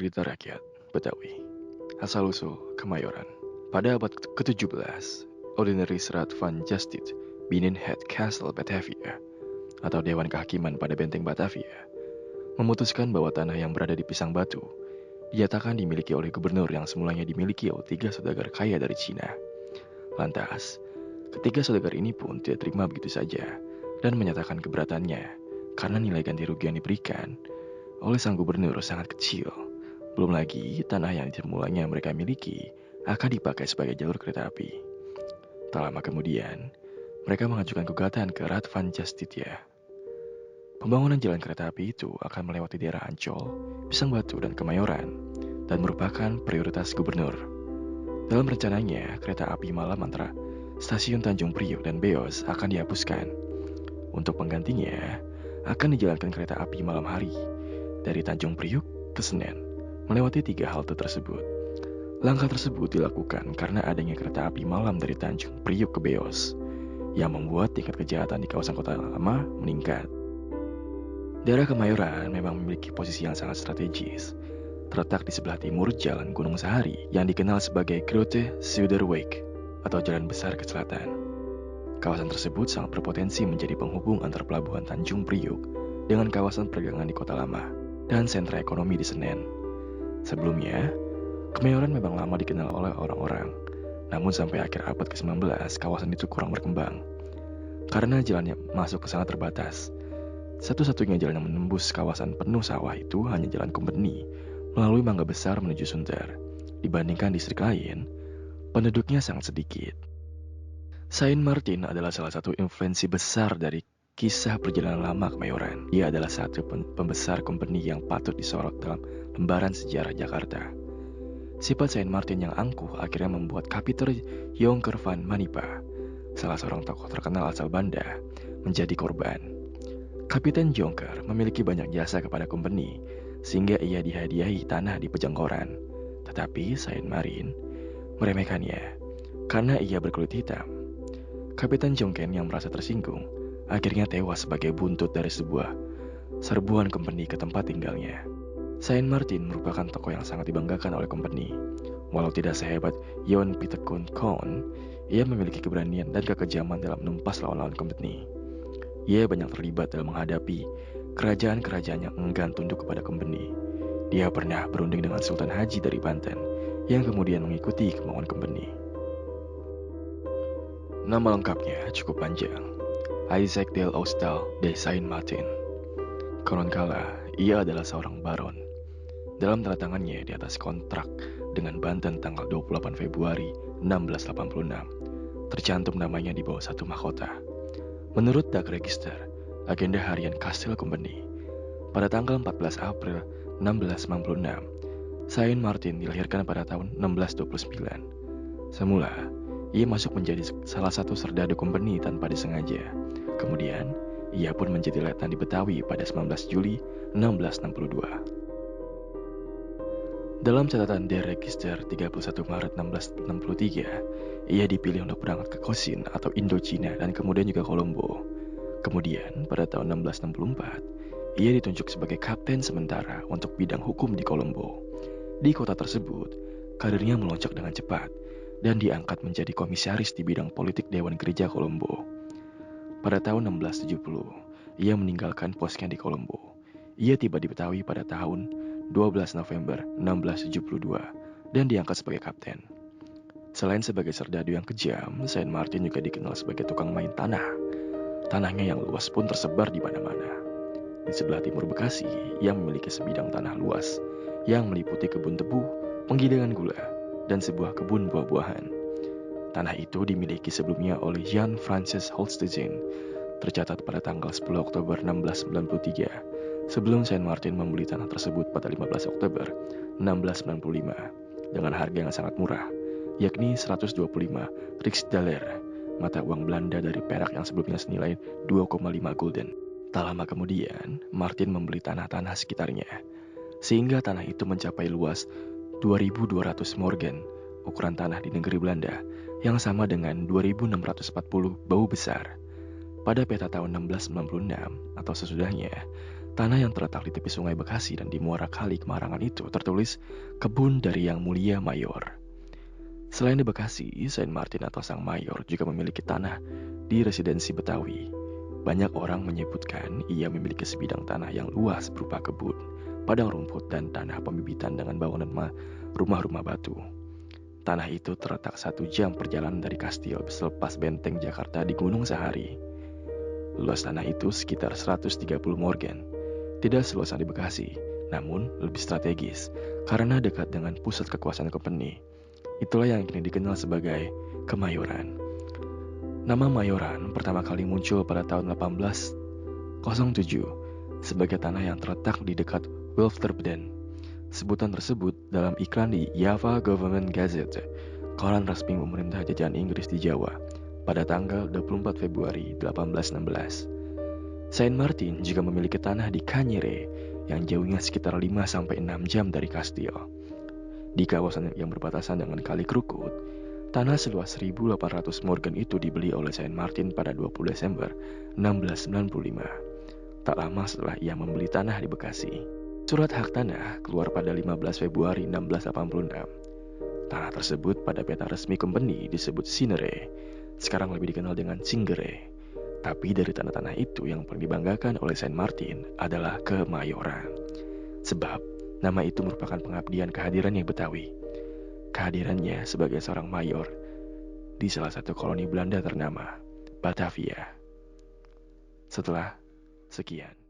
cerita rakyat Betawi, asal-usul Kemayoran. Pada abad ke-17, Ordinary Raad van Justice binnen het Castle Batavia, atau Dewan Kehakiman pada Benteng Batavia, memutuskan bahwa tanah yang berada di Pisang Batu dinyatakan dimiliki oleh gubernur yang semulanya dimiliki oleh 3 saudagar kaya dari Cina. Lantas, ketiga saudagar ini pun tidak terima begitu saja dan menyatakan keberatannya karena nilai ganti rugi yang diberikan oleh sang gubernur sangat kecil. Belum lagi, tanah yang semulanya mereka miliki akan dipakai sebagai jalur kereta api. Tak lama kemudian, mereka mengajukan gugatan ke Raad van Justitia. Pembangunan jalan kereta api itu akan melewati daerah Ancol, Pisang Batu, dan Kemayoran, dan merupakan prioritas gubernur. Dalam rencananya, kereta api malam antara stasiun Tanjung Priok dan Beos akan dihapuskan. Untuk penggantinya, akan dijalankan kereta api malam hari dari Tanjung Priok ke Senen, melewati 3 halte tersebut. Langkah tersebut dilakukan karena adanya kereta api malam dari Tanjung Priok ke Beos, yang membuat tingkat kejahatan di kawasan kota lama meningkat. Daerah Kemayoran memang memiliki posisi yang sangat strategis, terletak di sebelah timur Jalan Gunung Sahari yang dikenal sebagai Grote Zuiderweg atau Jalan Besar ke Selatan. Kawasan tersebut sangat berpotensi menjadi penghubung antar pelabuhan Tanjung Priok dengan kawasan perdagangan di Kota Lama dan sentra ekonomi di Senen. Sebelumnya, Kemayoran memang lama dikenal oleh orang-orang, namun sampai akhir abad ke-19 kawasan itu kurang berkembang karena jalannya masuk ke sana terbatas. Satu-satunya jalan yang menembus kawasan penuh sawah itu hanya Jalan Kompeni melalui Mangga Besar menuju Sunter. Dibandingkan distrik lain, penduduknya sangat sedikit. Saint Martin adalah salah satu influensi besar dari kisah perjalanan lama Kemayoran. Dia adalah satu pembesar kompeni yang patut disorot dalam lembaran sejarah Jakarta. Sifat Saint Martin yang angkuh akhirnya membuat Kapiter Jonker van Manipa, salah seorang tokoh terkenal asal Banda, menjadi korban. Kapiten Jonker memiliki banyak jasa kepada kompeni, sehingga ia dihadiahi tanah di Pejangkoran. Tetapi Saint Martin meremehkannya karena ia berkulit hitam. Kapiten Jongken yang merasa tersinggung akhirnya tewas sebagai buntut dari sebuah serbuan kompeni ke tempat tinggalnya. Saint Martin merupakan tokoh yang sangat dibanggakan oleh kompeni. Walau tidak sehebat Jon Pieterszoon Koen, ia memiliki keberanian dan kekejaman dalam menumpas lawan-lawan kompeni. Ia banyak terlibat dalam menghadapi kerajaan-kerajaan yang enggan tunduk kepada kompeni. Dia pernah berunding dengan Sultan Haji dari Banten yang kemudian mengikuti kemauan kompeni. Nama lengkapnya cukup panjang, Isaac Del Oostal de Saint Martin. Konon kala, ia adalah seorang baron. Dalam tanda tangannya di atas kontrak dengan Banten tanggal 28 Februari 1686, tercantum namanya di bawah satu mahkota. Menurut Dak Register, agenda harian Kastil Kompeni, pada tanggal 14 April 1696, Saint Martin dilahirkan pada tahun 1629. Semula, ia masuk menjadi salah satu serdadu kompeni tanpa disengaja. Kemudian, ia pun menjadi letnan di Betawi pada 19 Juli 1662. Dalam catatan Der Register 31 Maret 1663, ia dipilih untuk berangkat ke Kosin atau Indochina dan kemudian juga Kolombo. Kemudian, pada tahun 1664, ia ditunjuk sebagai kapten sementara untuk bidang hukum di Kolombo. Di kota tersebut, karirnya melonjak dengan cepat dan diangkat menjadi komisaris di bidang politik Dewan Gereja Kolombo. Pada tahun 1670, ia meninggalkan posnya di Kolombo. Ia tiba di Betawi pada tahun 12 November 1672 dan diangkat sebagai kapten. Selain sebagai serdadu yang kejam, Saint Martin juga dikenal sebagai tukang main tanah. Tanahnya yang luas pun tersebar di mana-mana. Di sebelah timur Bekasi, ia memiliki sebidang tanah luas yang meliputi kebun tebu, penggilingan gula, dan sebuah kebun buah-buahan. Tanah itu dimiliki sebelumnya oleh Jan Francis Holstein, tercatat pada tanggal 10 Oktober 1693, sebelum Saint Martin membeli tanah tersebut pada 15 Oktober 1695 dengan harga yang sangat murah, yakni 125 riksdaler, mata uang Belanda dari perak yang sebelumnya senilai 2,5 gulden. Tak lama kemudian, Martin membeli tanah-tanah sekitarnya, sehingga tanah itu mencapai luas 2.200 morgen, ukuran tanah di negeri Belanda, yang sama dengan 2.640 bau besar. Pada peta tahun 1696 atau sesudahnya, Tanah yang terletak di tepi Sungai Bekasi dan di Muara Kali Kemarangan itu tertulis kebun dari Yang Mulia Mayor. Selain di Bekasi, Saint Martin atau Sang Mayor juga memiliki tanah di residensi Betawi. Banyak orang menyebutkan ia memiliki sebidang tanah yang luas berupa kebun, padang rumput, dan tanah pembibitan dengan bangunan rumah-rumah batu. Tanah itu terletak 1 jam perjalanan dari Kastil selepas benteng Jakarta di Gunung Sahari. Luas tanah itu sekitar 130 morgen. Tidak seluas yang di Bekasi, namun lebih strategis karena dekat dengan pusat kekuasaan company. Itulah yang kini dikenal sebagai Kemayoran. Nama Mayoran pertama kali muncul pada tahun 1807 sebagai tanah yang terletak di dekat Wilfterberden. Sebutan tersebut dalam iklan di Java Government Gazette, koran resmi pemerintah jajahan Inggris di Jawa, pada tanggal 24 Februari 1816. Saint Martin juga memiliki tanah di Kanyere yang jauhnya sekitar 5-6 jam dari Kastil. Di kawasan yang berbatasan dengan Kali Krukut, tanah seluas 1.800 morgen itu dibeli oleh Saint Martin pada 20 Desember 1695. Tak lama setelah ia membeli tanah di Bekasi. Surat hak tanah keluar pada 15 Februari 1686. Tanah tersebut pada peta resmi company disebut Sinere, sekarang lebih dikenal dengan Cinggere. Tapi dari tanah-tanah itu yang paling dibanggakan oleh Saint Martin adalah Kemayoran. Sebab nama itu merupakan pengabdian kehadirannya Betawi. Kehadirannya sebagai seorang mayor di salah satu koloni Belanda ternama, Batavia. Setelah sekian.